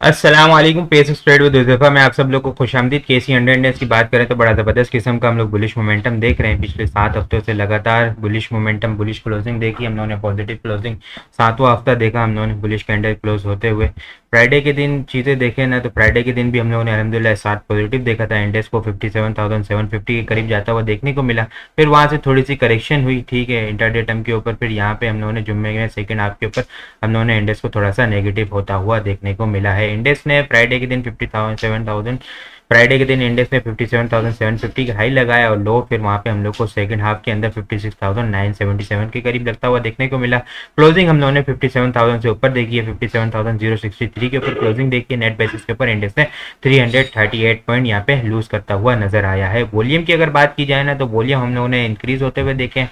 अस्सलाम वालेकुम। Pace spread with Huzaifa में आप सब लोग को खुशामदीद। केसी 100 इंडेक्स की बात करें तो बड़ा ज़बरदस्त किस्म का हम लोग बुलिश मोमेंटम देख रहे हैं। पिछले 7 हफ्तों से लगातार बुलिश मोमेंटम, बुलिश क्लोजिंग देखी हम लोगों ने, पॉजिटिव क्लोजिंग। 7वां हफ्ता देखा हम लोगों ने बुलिश कैंडल क्लोज होते हुए। फ्राइडे के दिन चीज़ें देखें ना तो फ्राइडे के दिन भी हम लोगों ने अल्हम्दुलिल्लाह 7 पॉजिटिव देखा था। इंडेक्स को 57,750 के करीब जाता हुआ देखने को मिला। फिर वहाँ से थोड़ी सी करेक्शन हुई, ठीक है, इंटरडे टर्म के ऊपर। फिर यहाँ पे हम लोगों ने जुम्मे में सेकंड हाफ के ऊपर हम लोगों ने इंडेक्स को थोड़ा सा नेगेटिव होता हुआ देखने को मिला है। इंडेक्स ने फ्राइडे के दिन 57,000 फ्राइडे के दिन इंडेक्स ने 57,750 का हाई लगाया और लो फिर वहाँ पे हम लोग को सेकंड हाफ के अंदर 56,977 के करीब लगता हुआ देखने को मिला। क्लोजिंग हम लोगों ने 57,000 से ऊपर देखी है, 57,063 के ऊपर क्लोजिंग देखी है। नेट बेसिस के ऊपर इंडेक्स ने 338 पॉइंट यहाँ पे लूज करता हुआ नजर आया है। वॉल्यूम की अगर बात की जाए ना तो वॉल्यूम हम लोगों ने इंक्रीज होते हुए देखे,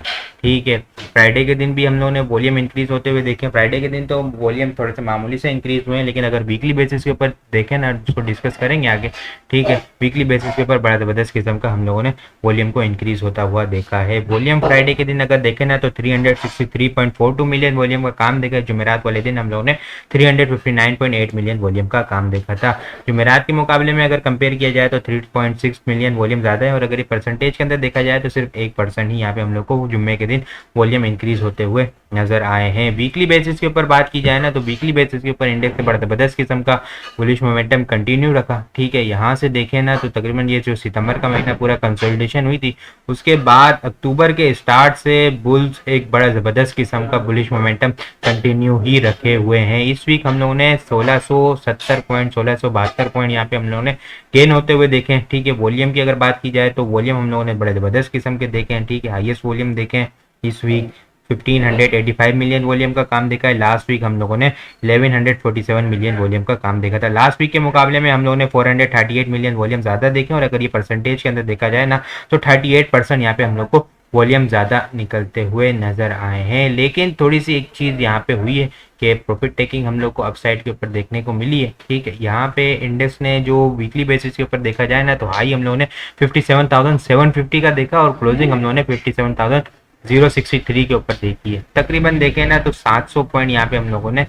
ठीक है। फ्राइडे के दिन भी हम लोगों ने वॉल्यूम इंक्रीज होते हुए देखे। फ्राइडे के दिन तो वॉल्यूम थोड़े से मामूली से इंक्रीज हुए हैं, लेकिन अगर वीकली बेसिस के ऊपर देखें ना, जिसको डिस्कस करेंगे आगे, ठीक है, वीकली बेसिस के ऊपर बड़ा ज़बरदस्त किस्म का हम लोगों ने वॉल्यूम को इंक्रीज होता हुआ देखा है। वॉल्यूम फ्राइडे के दिन अगर देखें ना तो 363.42 मिलियन वॉल्यूम का काम देखा। जुमेरात वाले दिन हम लोगों ने 359.8 मिलियन वॉल्यूम का काम देखा था। जुमेरात के मुकाबले में अगर कंपेयर किया जाए तो 3.6 मिलियन वॉल्यूम ज़्यादा है, और अगर ये परसेंटेज के अंदर देखा जाए तो सिर्फ 1% ही यहाँ पे हम लोग को जुम्मे के दिन वॉल्यूम इंक्रीज होते हुए नजर आए हैं। वीकली बेसिस के ऊपर बात की जाए ना तो वीकली बेसिस के ऊपर इंडेक्स से बड़ा जबरदस्त किस्म का बुलिश मोमेंटम कंटिन्यू रखा, ठीक है। यहाँ से देखें ना तो तकरीबन ये जो सितंबर का महीना पूरा कंसोलिडेशन हुई थी, उसके बाद अक्टूबर के स्टार्ट से बुल्स एक बड़ा जबरदस्त किस्म का बुलिश मोमेंटम कंटिन्यू ही रखे हुए हैं। इस वीक हम लोगों ने 1670 पॉइंट, 1672 पॉइंट यहाँ पे हम लोगों ने गेन होते हुए देखे हैं, ठीक है। वॉल्यूम की अगर बात की जाए तो वॉल्यूम हम लोगों ने बड़े जबरदस्त किस्म के देखे हैं, ठीक है। हाईएस्ट वॉल्यूम देखें इस वीक 1585 मिलियन वॉल्यूम का काम देखा है। लास्ट वीक हम लोगों ने 1147 मिलियन वॉल्यूम का काम देखा था। लास्ट वीक के मुकाबले में हम लोगों ने 438 मिलियन वॉल्यूम ज़्यादा देखे, और अगर ये परसेंटेज के अंदर देखा जाए ना तो 38% यहाँ पे हम लोग को वॉल्यूम ज़्यादा निकलते हुए नज़र आए हैं। लेकिन थोड़ी सी एक चीज़ यहाँ पे हुई है कि प्रॉफिट टेकिंग हम लोग को अपसाइड के ऊपर देखने को मिली है, ठीक है। यहाँ पे इंडेक्स ने जो वीकली बेसिस के ऊपर देखा जाए ना तो हाई हम लोगों ने 57,750 का देखा, और क्लोजिंग हम लोगों ने 57,063 के ऊपर देखी है। तकरीबन देखें ना तो 700 पॉइंट यहाँ पे हम लोगों ने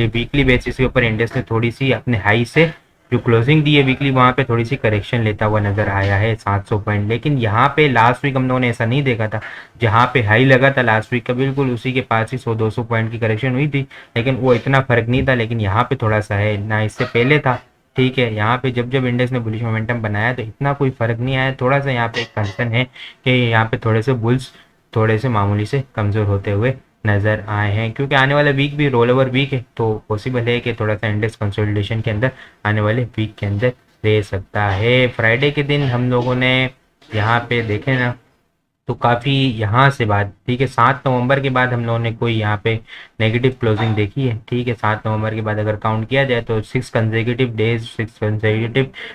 वीकली बेसिस के ऊपर इंडेक्स ने थोड़ी सी अपने हाई से जो क्लोजिंग दी है वीकली, वहाँ पे थोड़ी सी करेक्शन लेता हुआ नजर आया है 700 पॉइंट। लेकिन यहाँ पे लास्ट वीक हम लोगों ने ऐसा नहीं देखा था। जहाँ पे हाई लगा था लास्ट वीक का, बिल्कुल उसी के पास ही 100-200 पॉइंट की करेक्शन हुई थी, लेकिन वो इतना फर्क नहीं था। लेकिन यहाँ पे थोड़ा सा है ना, इससे पहले था, ठीक है। यहाँ पे जब जब इंडेक्स ने बुलिश मोमेंटम बनाया तो इतना कोई फर्क नहीं आया। थोड़ा सा यहाँ पे एक कंसर्न है कि यहाँ पे थोड़े से बुल्स थोड़े से मामूली से कमज़ोर होते हुए नज़र आए हैं, क्योंकि आने वाला वीक भी रोल ओवर वीक है, तो पॉसिबल है कि थोड़ा सा इंडेक्स कंसोलिडेशन के अंदर आने वाले वीक के अंदर रह सकता है। फ्राइडे के दिन हम लोगों ने यहाँ पे देखें ना तो काफ़ी यहाँ से बाद, ठीक है, 7 नवंबर के बाद हम लोगों ने कोई यहाँ पे नेगेटिव क्लोजिंग देखी है, ठीक है। 7 नवंबर के बाद अगर काउंट किया जाए तो 6 कंसेक्यूटिव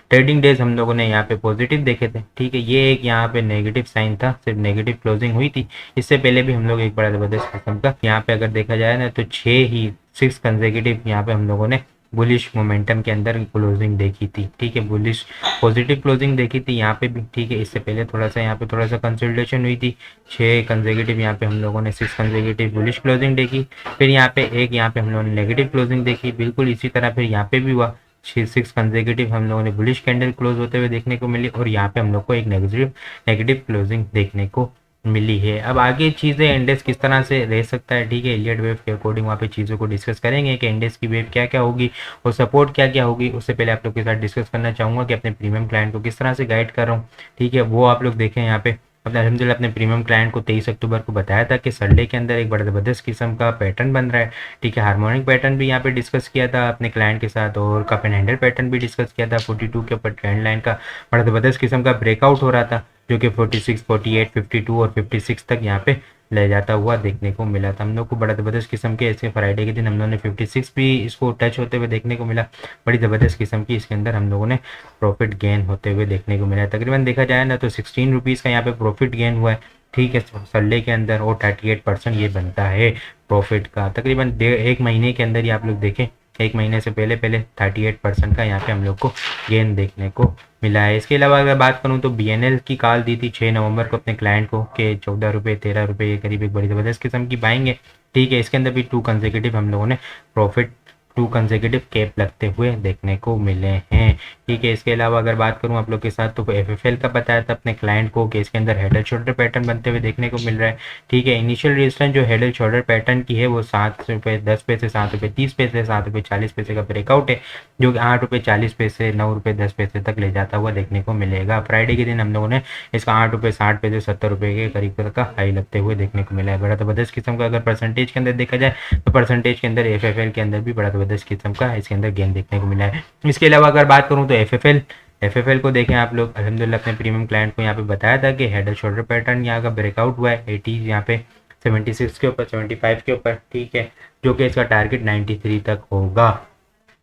ट्रेडिंग डेज हम लोगों ने यहाँ पे पॉजिटिव देखे थे, ठीक है। ये एक यहाँ पे नेगेटिव साइन था, सिर्फ नेगेटिव क्लोजिंग हुई थी। इससे पहले भी हम लोग एक बड़ा ज़बरदस्त किस्म का यहाँ पे अगर देखा जाए ना तो 6 कंसेक्यूटिव यहाँ पे हम लोगों ने बुलिश मोमेंटम के अंदर क्लोजिंग देखी थी, ठीक है। बुलिश पॉजिटिव क्लोजिंग देखी थी यहाँ पे भी, ठीक है। इससे पहले थोड़ा सा यहाँ पे थोड़ा सा कंसोलिडेशन हुई थी। 6 कंसेक्यूटिव यहाँ पे हम लोगों ने 6 कंसेक्यूटिव बुलिश क्लोजिंग देखी। फिर यहाँ पे एक यहाँ पे हम लोगों ने नेगेटिव क्लोजिंग देखी, बिल्कुल इसी तरह फिर यहाँ पे भी हुआ। 6 कंसेक्यूटिव हम लोगों ने बुलिश कैंडल क्लोज होते हुए देखने को मिली, और यहाँ पे हम लोग को एक नेगेटिव क्लोजिंग देखने को मिली है। अब आगे चीज़ें इंडेक्स किस तरह से रह सकता है, ठीक है, इलियट वेव के अकॉर्डिंग वहाँ पे चीज़ों को डिस्कस करेंगे कि इंडेक्स की वेव क्या क्या होगी और सपोर्ट क्या क्या होगी। उससे पहले आप लोग के साथ डिस्कस करना चाहूँगा कि अपने प्रीमियम क्लाइंट को किस तरह से गाइड कर रहा हूँ, ठीक है, वो आप लोग देखें। यहाँ पे अपने अलहमदिल्ला अपने प्रीमियम क्लाइंट को 23 अक्टूबर को बताया था कि संडे के अंदर एक बड़ा ज़बरदस्त किस्म का पैटर्न बन रहा है, ठीक है। हार्मोनिक पैटर्न भी यहाँ पे डिस्कस किया था अपने क्लाइंट के साथ, और कप एंड हैंडल पैटर्न भी डिस्कस किया था। 42 के ऊपर ट्रेंड लाइन का बड़ा ज़बरदस्त किस्म का ब्रेकआउट हो रहा था, जो कि 46, 48, 52 और 56 तक यहाँ पे ले जाता हुआ देखने को मिला था हम लोग को। बड़ा ज़बरदस्त किस्म के इसके फ्राइडे के दिन हम लोगों ने 56 भी इसको टच होते हुए देखने को मिला। बड़ी ज़बरदस्त किस्म की इसके अंदर हम लोगों ने प्रॉफिट गेन होते हुए देखने को मिला। तकरीबन देखा जाए ना तो 16 रुपीज़ का यहाँ पे प्रॉफिट गेन हुआ है, ठीक है, संडे के अंदर, और 38% ये बनता है प्रॉफिट का। तकरीबन 1 महीने के अंदर ही आप लोग देखें, 1 महीने से पहले 38% का यहाँ पे हम लोग को गेन देखने को मिला है। इसके अलावा अगर बात करूँ तो BNL की कॉल दी थी 6 नवंबर को अपने क्लाइंट को कि 14 रुपये 13 रुपये के करीब एक बड़ी ज़बरदस्त किस्म की बाइंग है, ठीक है। इसके अंदर भी 2 कंसेक्यूटिव हम लोगों ने प्रॉफिट टू कंसेक्यूटिव कैप लगते हुए देखने को मिले हैं। ठीक है, इसके अलावा अगर बात करूं आप लोग के साथ तो एफएफएल का बताया था अपने क्लाइंट को कि इसके अंदर हेड एंड शोल्डर पैटर्न बनते हुए देखने को मिल रहा है। ठीक है, इनिशियल रेजिस्टेंस जो हेड एंड शोल्डर पैटर्न की है वो 7 रुपये 10 पैसे, 7 रुपये 30 पैसे, 7 रुपये 40 पैसे का ब्रेकआउट है, जो कि 8 रुपये 40 पैसे, 9 रुपये 10 पैसे तक ले जाता हुआ देखने को मिलेगा। फ्राइडे के दिन हम लोगों ने इसका 8 रुपये 60 पैसे, 70 रुपये के करीब का हाई लगते हुए देखने को मिला है। बड़ा जबरदस्त किस्म का अगर परसेंटेज के अंदर देखा जाए तो परसेंटेज के अंदर एफएफएल के अंदर भी बड़ा जबरदस्त किस्म का इसके अंदर गेन देखने को मिला है। इसके अलावा अगर बात करूं तो एफएफएल को देखें आप लोग, अल्हम्दुलिल्लाह अपने प्रीमियम क्लाइंट को यहाँ पे बताया था कि हेड एंड शोल्डर पैटर्न यहाँ का ब्रेकआउट हुआ है 80 यहाँ पे 76 के ऊपर, 75 के ऊपर। ठीक है, जो कि इसका टारगेट 93 तक होगा।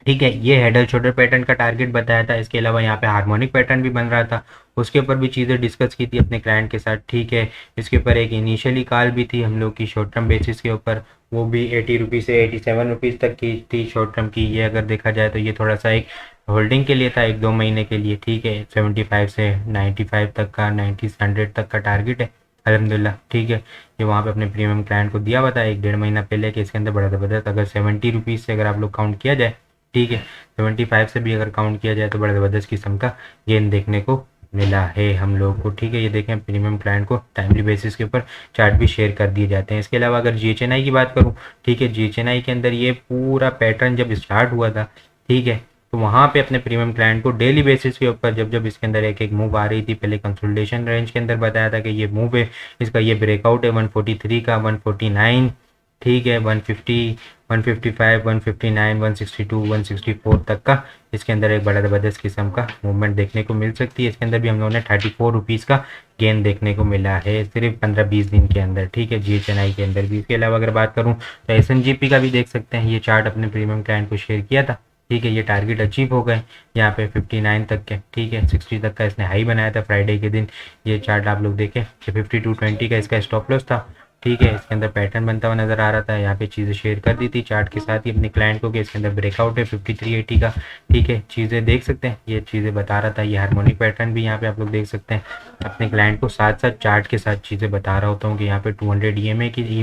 ठीक है, ये हेड एंड शोल्डर पैटर्न का टारगेट बताया था। इसके अलावा यहाँ पे हार्मोनिक पैटर्न भी बन रहा था, उसके ऊपर भी चीज़ें डिस्कस की थी अपने क्लाइंट के साथ। ठीक है, इसके ऊपर एक इनिशियली कॉल भी थी हम लोग की शॉर्ट टर्म बेसिस के ऊपर, वो भी 80 रुपीज़ से 87 रुपीज़ तक की थी शॉर्ट टर्म की। ये अगर देखा जाए तो ये थोड़ा सा एक होल्डिंग के लिए था 1-2 महीने के लिए। ठीक है, 75 से 95 तक का, 90-100 तक का टारगेट है अल्हम्दुलिल्लाह। ठीक है, ये वहाँ पे अपने प्रीमियम क्लाइंट को दिया हुआ था 1-1.5 महीना पहले कि इसके अंदर बड़ा ज़बरदस्त अगर 70 रुपीज़ से अगर आप लोग काउंट किया जाए, ठीक है, 75 से भी अगर काउंट किया जाए तो बड़ा ज़बरदस्त किस्म का गेन देखने को मिला है हम लोग को। ठीक है, ये देखें प्रीमियम क्लाइंट को टाइमली बेसिस के ऊपर चार्ट भी शेयर कर दिए जाते हैं। इसके अलावा अगर जीएचएनआई की बात करूँ, ठीक है, जीएचएनआई के अंदर ये पूरा पैटर्न जब स्टार्ट हुआ था, ठीक है, तो वहाँ पे अपने प्रीमियम क्लाइंट को डेली बेसिस के ऊपर जब जब इसके अंदर एक एक मूव आ रही थी, पहले कंसोलिडेशन रेंज के अंदर बताया था कि ये मूव है, इसका ये ब्रेकआउट है 143 का, 149, ठीक है, 150, 155, 159, 162, 164 तक का इसके अंदर एक बड़ा ज़बरदस्त किस्म का मूवमेंट देखने को मिल सकती है। इसके अंदर भी हम लोगों ने 34 रुपीज़ का गेन देखने को मिला है सिर्फ 15-20 दिन के अंदर। ठीक है, जीएचएनआई के अंदर भी। इसके अलावा अगर बात करूँ तो एसएनजीपी का भी देख सकते हैं, ये चार्ट अपने प्रीमियम क्लाइंट को शेयर किया था। ठीक है, ये टारगेट अचीव हो गए यहाँ पे 59 तक के। ठीक है, 60 तक का इसने हाई बनाया था फ्राइडे के दिन। ये चार्ट आप लोग देखें कि 52.20 का इसका स्टॉप लॉस था। ठीक है, इसके अंदर पैटर्न बनता हुआ नजर आ रहा था। यहाँ पे चीज़ें शेयर कर दी थी चार्ट के साथ ही अपने क्लाइंट को कि इसके अंदर ब्रेकआउट है 5380 का। ठीक है, चीज़ें देख सकते हैं, ये चीज़ें बता रहा था। ये हार्मोनिक पैटर्न भी यहाँ पे आप लोग देख सकते हैं अपने क्लाइंट को, साथ साथ चार्ट के साथ चीज़ें बता रहा होता हूँ कि यहाँ पे 200 EMA की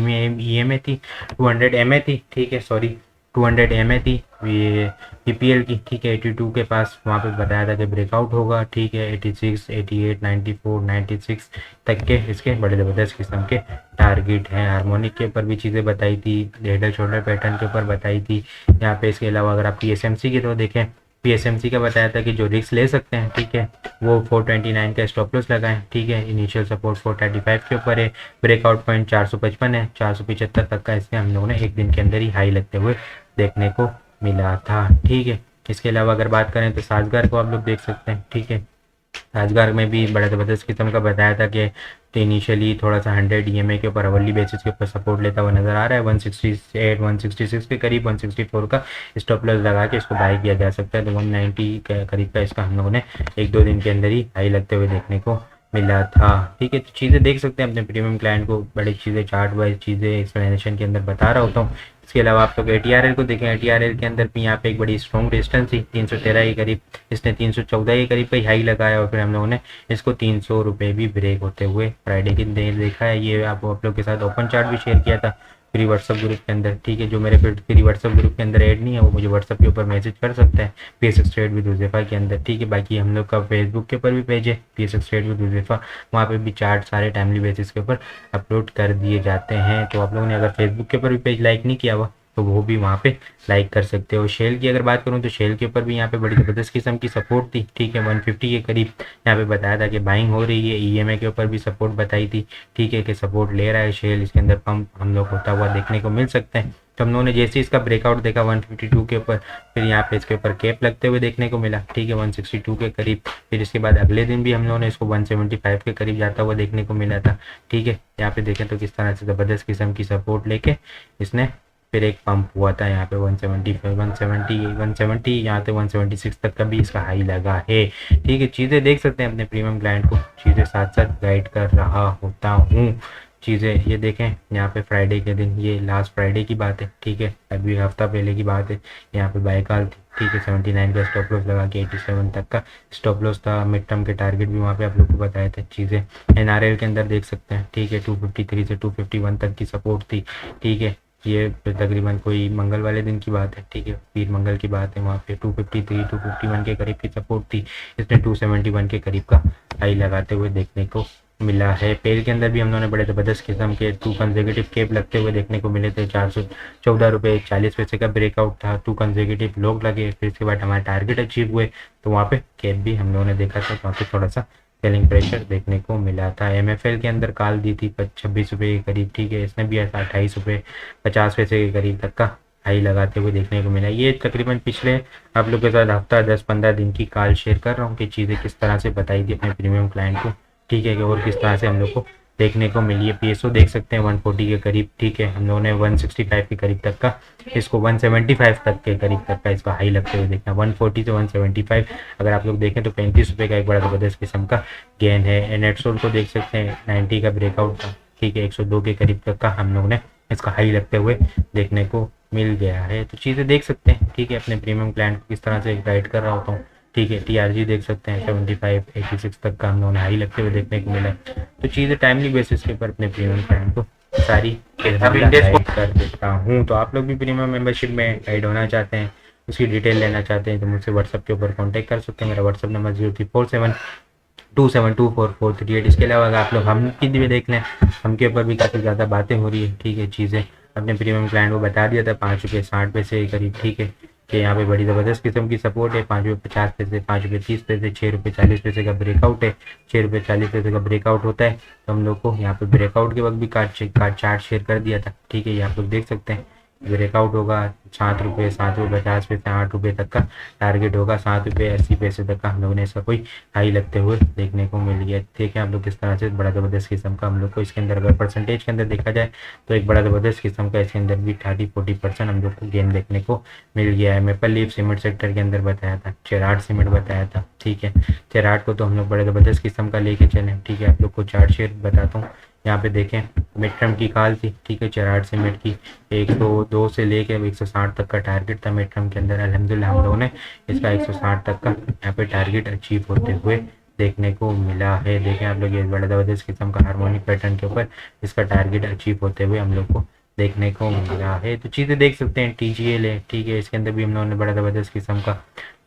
EMA थी, 200 MA थी। ठीक है, सॉरी 200 MA थी ये PPL की। ठीक है, 82 के पास वहाँ पे बताया था कि ब्रेकआउट होगा। ठीक है, 86, 88, 94, 96 तक के इसके बड़े ज़बरदस्त किस्म के टारगेट हैं। हार्मोनिक के ऊपर भी चीज़ें बताई थी, हेड एंड शोल्डर पैटर्न के ऊपर बताई थी यहाँ पे। इसके अलावा अगर आप PSMC की तो देखें, PSMC का बताया था कि जो रिस्क ले सकते हैं, ठीक है, वो 429 का स्टॉप लॉस लगाएं। ठीक है, इनिशियल सपोर्ट 435 के ऊपर है, ब्रेकआउट पॉइंट 455 है, 475 तक का इसमें हम लोगों ने एक दिन के अंदर ही हाई लगते हुए देखने को मिला था। ठीक है, इसके अलावा अगर बात करें तो साजगार को आप लोग देख सकते हैं। ठीक है, साजगार में भी बड़ा ज़बरदस्त किस्म का बताया था कि तो इनिशियली थोड़ा सा 100 EMA के ऊपर अवली बेसिस के ऊपर सपोर्ट लेता हुआ नजर आ रहा है। 168, 166 के करीब, 164 का स्टॉप लॉस लगा के इसको बाय किया जा सकता है। तो 190 के करीब का इसका हम लोगों ने 1-2 दिन के अंदर ही हाई लगते हुए देखने को मिला था। ठीक है, तो चीज़ें देख सकते हैं अपने प्रीमियम क्लाइंट को, बड़ी चीज़ें चार्ट वाइज चीज़ें एक्सप्लेनेशन के अंदर बता रहा होता हूँ। इसके अलावा आप लोग ATRL को देखें, ATRL के अंदर भी यहाँ पे एक बड़ी स्ट्रॉन्ग रेजिस्टेंस थी 313 के करीब, इसने 314 के करीब पे हाई लगाया और फिर हम लोगों ने इसको 300 रुपये भी ब्रेक होते हुए फ्राइडे के दिन देखा है। ये आप लोग के साथ ओपन चार्ट भी शेयर किया था फ्री व्हाट्सअप ग्रुप के अंदर। ठीक है, जो मेरे फ्री व्हाट्सअप ग्रुप के अंदर ऐड नहीं है वो मुझे व्हाट्सअप के ऊपर मैसेज कर सकते हैं PSX ट्रेड विद हुज़ैफा के अंदर। ठीक है, बाकी हम लोग का फेसबुक के ऊपर भी पेज है PSX ट्रेड विद हुज़ैफा, वहाँ पे भी चार्ट सारे टाइमली बेसिस के ऊपर अपलोड कर दिए जाते हैं। तो आप लोगों ने अगर फेसबुक के ऊपर भी पेज लाइक नहीं किया हुआ तो वो भी वहाँ पे लाइक कर सकते हो। शेल की अगर बात करूँ तो शेल के ऊपर भी यहाँ पे बड़ी ज़बरदस्त किस्म की सपोर्ट थी। ठीक है, 150 के करीब यहाँ पे बताया था कि बाइंग हो रही है। EMA के ऊपर भी सपोर्ट बताई थी। ठीक है, कि सपोर्ट ले रहा है शेल, इसके अंदर पंप हम लोग होता हुआ देखने को मिल सकते हैं। तो हम लोगों ने जैसे इसका ब्रेकआउट देखा 152 के ऊपर, फिर यहाँ पे इसके ऊपर कैप लगते हुए देखने को मिला। ठीक है, 162 के करीब, फिर इसके बाद अगले दिन भी हम लोगों ने इसको 175 के करीब जाता हुआ देखने को मिला था। ठीक है, यहाँ पे देखें तो किस तरह से ज़बरदस्त किस्म की सपोर्ट लेके इसने फिर एक पंप हुआ था यहाँ पे 170 यहाँ पे 176 तक का भी इसका हाई लगा है। ठीक है, चीज़ें देख सकते हैं अपने प्रीमियम क्लाइंट को, चीज़ें साथ साथ गाइड कर रहा होता हूँ। चीज़ें ये देखें यहाँ पे फ्राइडे के दिन, ये लास्ट फ्राइडे की बात है। ठीक है, अभी हफ्ता पहले की बात है। यहाँ पे बाय कॉल थी। ठीक है, 79 का स्टॉप लॉस लगा के 87 तक का स्टॉप लॉस था। मिड टर्म के टारगेट भी वहाँ पे आप लोग को बताए थे। चीज़ें NRL के अंदर देख सकते हैं। ठीक है, 253 से 251 तक की सपोर्ट थी। ठीक है, ये तकरीबन कोई मंगल वाले दिन की बात है, ठीक है, पीर मंगल की बात है। वहाँ पे 253 251 के करीब की सपोर्ट थी, इसने 271 के करीब का हाई लगाते हुए देखने को मिला है। पेल के अंदर भी हम लोगों ने बड़े ज़बरदस्त किस्म के 2 कंसेक्यूटिव केप लगते हुए देखने को मिले थे। 414 रुपये 40 पैसे का ब्रेकआउट था, 2 कंसेक्यूटिव लोग लगे, फिर इसके बाद हमारे टारगेट अचीव हुए, तो वहाँ पे केप भी हम लोगों ने देखा था, वहाँ पे थोड़ा सा सेलिंग प्रेशर देखने को मिला था। एमएफएल के अंदर कॉल दी थी 26 रुपये के करीब, ठीक है, इसने भी ऐसा 28 रुपये 50 पैसे के करीब तक का हाई लगाते हुए देखने को मिला। ये तकरीबन पिछले आप लोग के साथ हफ्ता 10-15 दिन की कॉल शेयर कर रहा हूँ कि चीज़ें किस तरह से बताई थी अपने प्रीमियम क्लाइंट को, ठीक है, कि और किस तरह से हम लोग को देखने को मिली है। पीएसओ देख सकते हैं 140 के करीब, ठीक है, हम लोगों ने 165 के करीब तक का, इसको 175 तक के करीब तक का इसका हाई लगते हुए देखना। 140 से 175 अगर आप लोग देखें तो 35 रुपये का एक बड़ा ज़बरदस्त किस्म का गेन है। नेटसोल को देख सकते हैं 90 का ब्रेकआउट था, ठीक है, 102 के करीब तक का हम लोगों ने इसका हाई लगते हुए देखने को मिल गया है। तो चीज़ें देख सकते हैं, ठीक है, अपने प्रीमियम क्लाइंट को किस तरह से गाइड कर रहा होता हूँ, ठीक है। टीआरजी देख सकते हैं 75-86 तक का हम लोगों ने हाई लगते हुए देखने को मिला है। तो चीज़ें टाइमली बेसिस के ऊपर अपने प्रीमियम क्लाइंट को सारी गाइड कर देता हूँ। तो आप लोग भी प्रीमियम मेंबरशिप में गाइड होना चाहते हैं, उसकी डिटेल लेना चाहते हैं, तो मुझसे व्हाट्सअप के ऊपर कॉन्टैक्ट कर सकते हैं। मेरा व्हाट्सअप नंबर 0347272438। इसके अलावा अगर आप लोग हम की भी देख लें, हम के ऊपर भी काफ़ी ज़्यादा बातें हो रही है, ठीक है, चीज़ें अपने प्रीमियम क्लाइंट को बता दिया था 5 रुपये 60 पैसे के करीब, ठीक है, कि यहाँ पे बड़ी ज़बरदस्त किस्म की सपोर्ट है। 5 रुपये 50 पैसे, 5 रुपये 30 पैसे, 6 रुपये 40 पैसे का ब्रेकआउट है। 6 रुपये 40 पैसे का ब्रेकआउट होता है, तो हम लोग को यहाँ पे ब्रेकआउट के वक्त भी कार्ड चार्ट शेयर कर दिया था, ठीक है, ये आप लोग देख सकते हैं। ब्रेकआउट होगा 7 रुपये 7 रुपये 50 पैसे 8 रुपये तक का टारगेट होगा, 7 रुपये 80 पैसे तक का हम लोगों ने इसका कोई हाई लगते हुए देखने को मिल गया। ठीक है, आप लोग किस तरह से बड़ा ज़बरदस्त किस्म का हम लोग को इसके अंदर अगर परसेंटेज के अंदर देखा जाए तो एक बड़ा ज़बरदस्त किस्म का इसके अंदर भी 30-40% हम लोग को गेन देखने को मिल गया है। मेपल लीफ सीमेंट सेक्टर के अंदर बताया था, चेराट सीमेंट बताया था, ठीक है, चेराट को तो हम लोग बड़े ज़बरदस्त किस्म का लेके चले, ठीक है। आप लोग को चार्ट शेयर बताता हूँ, यहाँ पे देखें मिड टर्म की कॉल थी, ठीक है, चेराट सीमेंट की 102 से लेके 160 तक का टारगेट था मिड टर्म के अंदर। अल्हम्दुलिल्लाह हम लोगों ने इसका 160 तक का यहाँ पे टारगेट अचीव होते हुए देखने को मिला है। देखें आप लोग, ये बड़ा ज़बरदस्त किस्म का हार्मोनिक पैटर्न के ऊपर इसका टारगेट अचीव होते हुए हम लोग को देखने को मिला है। तो चीज़ें देख सकते हैं, TGL है, ठीक है, इसके अंदर भी हम लोगों ने बड़ा ज़बरदस्त किस्म का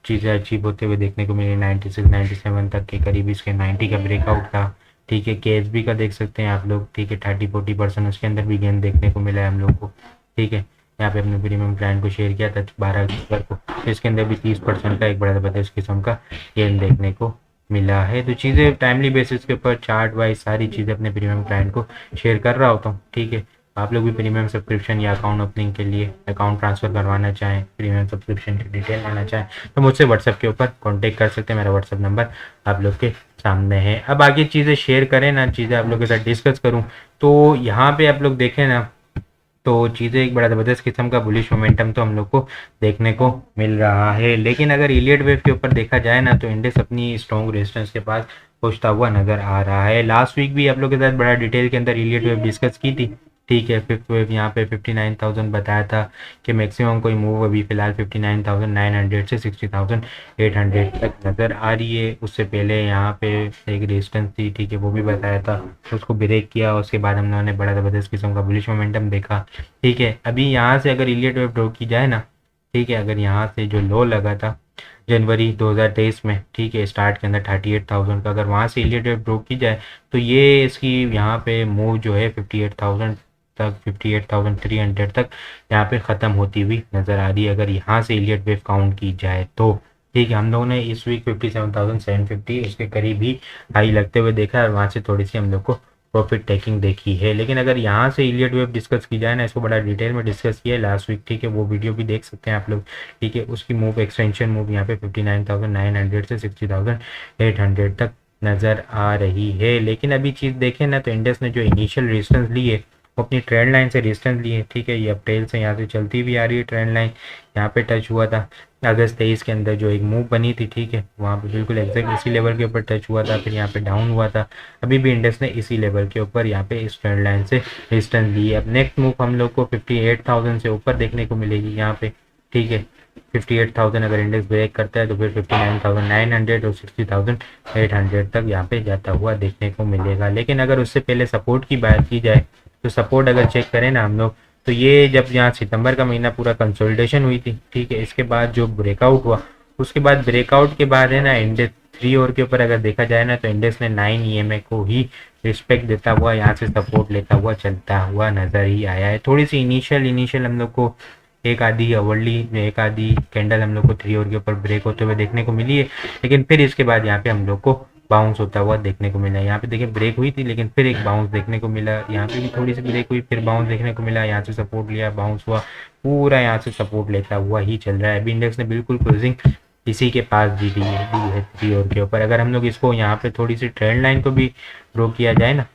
चीज़ें अचीव होते हुए देखने को मिली। 96-97 तक के करीब इसके 90 का ब्रेकआउट था, ठीक है। KSB का देख सकते हैं आप लोग, ठीक है, 30-40% उसके अंदर भी गेन देखने को मिला है हम लोग को, ठीक है। यहाँ पे अपने प्रीमियम क्लाइंट को शेयर किया था 12 अक्टूबर को, तो इसके अंदर भी 30% का एक बड़ा ज़बरदस्त किस्म का गेन देखने को मिला है। तो चीज़ें टाइमली बेसिस के ऊपर चार्ट वाइज सारी चीज़ें अपने प्रीमियम क्लाइंट को शेयर कर रहा होता हूँ, ठीक है। आप लोग भी प्रीमियम सब्सक्रिप्शन या अकाउंट ओपनिंग के लिए अकाउंट ट्रांसफ़र करवाना चाहें, प्रीमियम सब्सक्रिप्शन की डिटेल लेना चाहें, तो मुझसे व्हाट्सएप के ऊपर कांटेक्ट कर सकते हैं। मेरा व्हाट्सएप नंबर आप लोग के सामने है। अब आगे चीज़ें शेयर करें ना, चीज़ें आप लोग के साथ डिस्कस करूँ, तो यहाँ पे आप लोग देखें ना, तो चीज़ें एक बड़ा ज़बरदस्त किस्म का बुलिश मोमेंटम तो हम लोग को देखने को मिल रहा है। लेकिन अगर इलियट वेव के ऊपर देखा जाए ना, तो इंडेक्स अपनी स्ट्रॉन्ग रेजिस्टेंस के पास पहुंचता हुआ नज़र आ रहा है। लास्ट वीक भी आप लोग के साथ बड़ा डिटेल के अंदर इलियट वेव डिस्कस की थी, ठीक है। फिफ्थ वेव यहाँ पे 59,000 बताया था कि मैक्सिमम कोई मूव अभी फ़िलहाल 59,900 से 60,800 तक नज़र आ रही है। उससे पहले यहाँ पे एक रेजिस्टेंस थी, ठीक है, वो भी बताया था, उसको ब्रेक किया, उसके बाद हम लोगों ने बड़ा ज़बरदस्त किस्म का बुलिश मोमेंटम देखा, ठीक है। अभी यहाँ से अगर इलियट वेव ड्रॉ की जाए ना, ठीक है, अगर यहाँ से जो लो लगा था जनवरी 2023 में, ठीक है, स्टार्ट के अंदर 38,000 का, अगर वहाँ से इलियट वेव ड्रॉ की जाए तो ये इसकी यहाँ पे मूव जो है 58,000 तक, 58,300 तक यहाँ पे ख़त्म होती हुई नज़र आ रही है, अगर यहाँ से इलियट वेव काउंट की जाए तो, ठीक है। हम लोगों ने इस वीक 57,750 उसके करीब ही हाई लगते हुए देखा है, और वहाँ से थोड़ी सी हम लोग को प्रॉफिट टेकिंग देखी है। लेकिन अगर यहाँ से इलियट वेव डिस्कस की जाए ना, इसको बड़ा डिटेल में डिस्कस किया है लास्ट वीक, ठीक है, वो वीडियो भी देख सकते हैं आप लोग, ठीक है। उसकी मूव एक्सटेंशन मूव यहाँ पे 59,900 से 60,800 तक नज़र आ रही है। लेकिन अभी चीज़ देखें ना, तो इंडेक्स ने जो इनिशियल रेजिस्टेंस ली है वो अपनी ट्रेंड लाइन से रेजिस्टेंस ली है, ठीक है। ये अप्रैल से यहाँ से चलती भी आ रही है, ट्रेंड लाइन यहाँ पे टच हुआ था अगस्त 23 के अंदर, जो एक मूव बनी थी, ठीक है, वहाँ पे बिल्कुल एग्जैक्ट इसी लेवल के ऊपर टच हुआ था, फिर यहाँ पे डाउन हुआ था। अभी भी इंडेक्स ने इसी लेवल के ऊपर यहाँ पे इस ट्रेंड लाइन से रेजिस्टेंस ली है। अब नेक्स्ट मूव हम लोग को 58,000 से ऊपर देखने को मिलेगी यहाँ पे, ठीक है। 58,000 अगर इंडेक्स ब्रेक करता है तो फिर 59,900 और 60,800 तक यहाँ पे जाता हुआ देखने को मिलेगा। लेकिन अगर उससे पहले सपोर्ट की बात की जाए, तो सपोर्ट अगर चेक करें ना हम लोग, तो ये जब यहाँ सितंबर का महीना पूरा कंसोलिडेशन हुई थी, ठीक है, इसके बाद जो ब्रेकआउट हुआ, उसके बाद ब्रेकआउट के बाद है ना इंडेक्स 3 और के ऊपर अगर देखा जाए ना तो इंडेक्स ने 9 EMA को ही रिस्पेक्ट देता हुआ यहाँ से सपोर्ट लेता हुआ चलता हुआ नजर ही आया है। थोड़ी सी इनिशियल हम लोग को एक आधी अवर्ली एक आधी कैंडल हम लोग को 3 और के ऊपर ब्रेक होते हुए देखने को मिली है, लेकिन फिर इसके बाद यहाँ पे हम लोग को बाउंस होता हुआ देखने को मिला। यहाँ पे देखिए ब्रेक हुई थी लेकिन फिर एक बाउंस देखने को मिला, यहाँ पे भी थोड़ी सी ब्रेक हुई फिर बाउंस देखने को मिला, यहाँ से सपोर्ट लिया बाउंस हुआ, पूरा यहाँ से सपोर्ट लेता हुआ ही चल रहा है। अभी इंडेक्स ने बिल्कुल क्लोजिंग इसी के पास दी है 3 और के ऊपर। अगर हम लोग इसको यहाँ पे थोड़ी सी ट्रेंड लाइन को भी ड्रॉ किया जाए ना,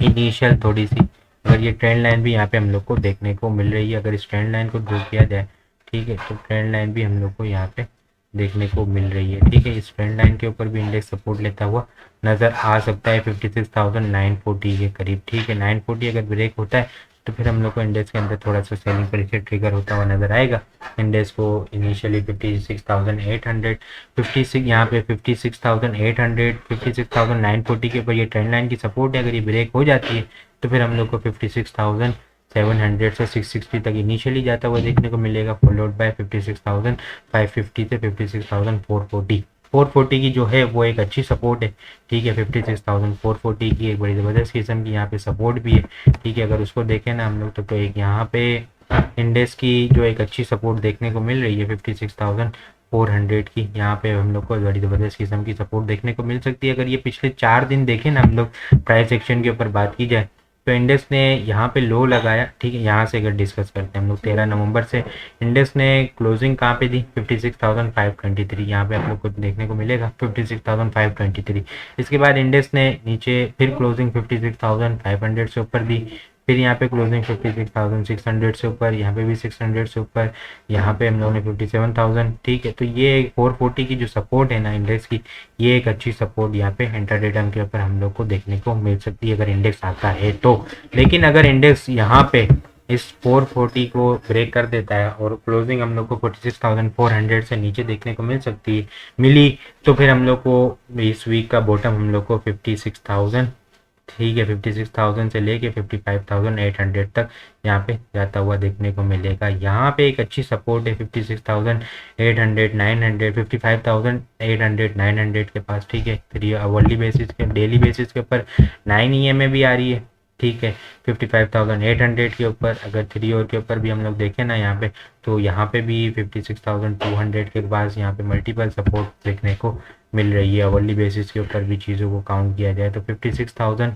इनिशियल थोड़ी सी, अगर ये ट्रेंड लाइन भी यहाँ पे हम लोग को देखने को मिल रही है, अगर इस ट्रेंड लाइन को ड्रॉ किया जाए, ठीक है, तो ट्रेंड लाइन भी हम लोग को यहाँ पे देखने को मिल रही है, ठीक है। इस ट्रेंड लाइन के ऊपर भी इंडेक्स सपोर्ट लेता हुआ नज़र आ सकता है 56,940 के करीब, ठीक है। 940 अगर ब्रेक होता है तो फिर हम लोग को इंडेक्स के अंदर थोड़ा सा सेलिंग प्रेशर ट्रिगर होता हुआ नजर आएगा। इंडेक्स को इनिशियली 56,800 56 यहाँ पे 56,800 56,940 के ऊपर ये ट्रेंड लाइन की सपोर्ट है। अगर ये ब्रेक हो जाती है तो फिर हम लोग को 56,700 से 660 तक इनिशियली जाता हुआ देखने को मिलेगा, फॉलोड बाय 56,550 से 56,440। 440 की जो है वो एक अच्छी सपोर्ट है, ठीक है। 56,440 की एक बड़ी ज़बरदस्त किस्म की यहाँ पे सपोर्ट भी है, ठीक है। अगर उसको देखें ना हम लोग तो एक यहाँ पे इंडेक्स की जो एक अच्छी सपोर्ट देखने को मिल रही है 56,400 की, यहाँ पे हम लोग को बड़ी ज़बरदस्त किस्म की सपोर्ट देखने को मिल सकती है। अगर ये पिछले 4 दिन देखें ना हम लोग प्राइस एक्शन के ऊपर बात की जाए तो इंडेक्स ने यहाँ पे लो लगाया, ठीक है। यहाँ से अगर डिस्कस करते हैं हम लोग 13 नवंबर से इंडेक्स ने क्लोजिंग कहाँ पे दी 56,523, यहाँ पे आप लोग को देखने को मिलेगा 56,523। इसके बाद इंडेक्स ने नीचे फिर क्लोजिंग 56,500 से ऊपर दी, फिर यहाँ पे क्लोजिंग 56,600 से ऊपर, यहाँ पे भी 600 से ऊपर, यहाँ पे हम लोगों ने 57,000, ठीक है। तो ये 440 की जो सपोर्ट है ना इंडेक्स की, ये एक अच्छी सपोर्ट यहाँ पे इंट्राडे टर्म के ऊपर हम लोग को देखने को मिल सकती है अगर इंडेक्स आता है तो। लेकिन अगर इंडेक्स यहाँ पे इस 440 को ब्रेक कर देता है और क्लोजिंग हम लोग को 46,400 से नीचे देखने को मिली तो फिर हम लोग को इस वीक का बॉटम हम लोग को 56,000, ठीक है, 56,000 से लेके 55,800 तक यहाँ पे जाता हुआ देखने को मिलेगा। यहाँ पे एक अच्छी सपोर्ट है 56,800 900 55,800 900 के पास, ठीक है। फिर ये अवर्ली बेसिस के डेली बेसिस के ऊपर 9 EMA भी आ रही है, ठीक है। 55,800 के ऊपर अगर 3 और के ऊपर भी हम लोग देखें ना यहाँ पे तो यहाँ पे भी 56,200 के पास यहाँ पे मल्टीपल सपोर्ट देखने को मिल रही है। अवर्ली बेसिस के ऊपर भी चीज़ों को काउंट किया जाए तो 56,000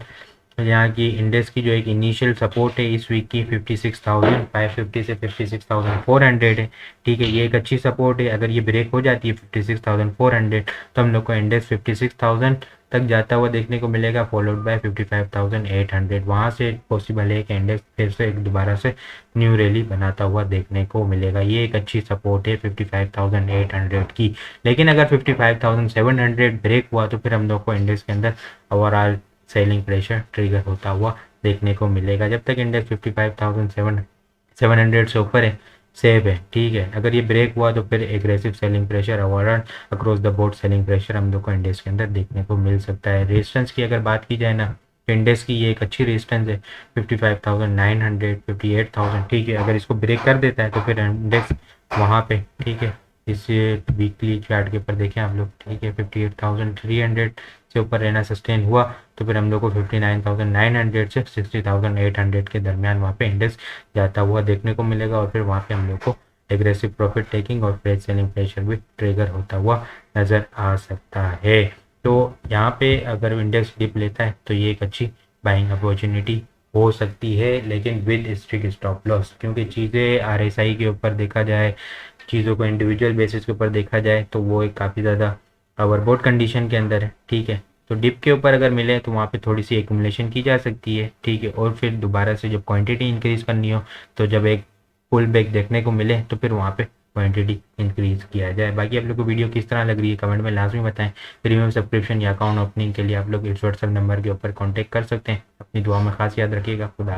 यहाँ की इंडेक्स की जो एक इनिशियल सपोर्ट है इस वीक की 56,550 से 56,400 है, ठीक है। ये एक अच्छी सपोर्ट है। अगर ये ब्रेक हो जाती है 56,400 तो हम लोग को इंडेक्स 56,000 तक जाता हुआ देखने को मिलेगा, फॉलोड बाय 55,800। वहाँ से पॉसिबल है कि इंडेक्स फिर से एक दोबारा से न्यू रैली बनाता हुआ देखने को मिलेगा। ये एक अच्छी सपोर्ट है 55,800 की। लेकिन अगर 55,700 ब्रेक हुआ तो फिर हम लोग को इंडेक्स के अंदर ओवरऑल सेलिंग प्रेशर ट्रिगर होता हुआ देखने को मिलेगा। जब तक इंडेक्स 55,700 से ऊपर है सेफ है, ठीक है। अगर ये ब्रेक हुआ तो फिर aggressive selling pressure overall across the board selling pressure हम लोग को इंडेक्स के अंदर देखने को मिल सकता है। रेजिस्टेंस की अगर बात की जाए ना तो इंडेक्स की ये एक अच्छी रेजिस्टेंस है 55,900 58,000, ठीक है। अगर इसको ब्रेक कर देता है तो फिर इंडेक्स वहाँ पे, ठीक है, इस वीकली चार्ट के ऊपर देखें आप लोग, ठीक है, 58,300 से ऊपर रहना सस्टेन हुआ तो फिर हम लोग को 59,900 से 60,800 के दरमियान वहाँ पे इंडेक्स जाता हुआ देखने को मिलेगा और फिर वहाँ पे हम लोग को एग्रेसिव प्रॉफिट टेकिंग और फ्रेश सेलिंग प्रेशर भी ट्रिगर होता हुआ नज़र आ सकता है। तो यहाँ पे अगर इंडेक्स डिप लेता है तो ये एक अच्छी बाइंग अपॉर्चुनिटी हो सकती है, लेकिन विद स्ट्रिक्ट स्टॉप लॉस, क्योंकि चीज़ें RSI के ऊपर देखा जाए, चीज़ों को इंडिविजुअल बेसिस के ऊपर देखा जाए तो वो एक काफ़ी ज़्यादा ओवरबॉट कंडीशन के अंदर है, ठीक है। तो डिप के ऊपर अगर मिले तो वहाँ पे थोड़ी सी एक्यूमुलेशन की जा सकती है, ठीक है। और फिर दोबारा से जब क्वांटिटी इंक्रीज़ करनी हो तो जब एक पुल बैक देखने को मिले तो फिर वहाँ पे क्वांटिटी इंक्रीज़ किया जाए। बाकी आप लोग को वीडियो किस तरह लग रही है कमेंट में लाजमी बताएं। प्रीमियम सब्सक्रिप्शन या अकाउंट ओपनिंग के लिए आप लोग इस व्हाट्सएप नंबर के ऊपर कॉन्टैक्ट कर सकते हैं। अपनी दुआ में खास याद रखिएगा। खुदा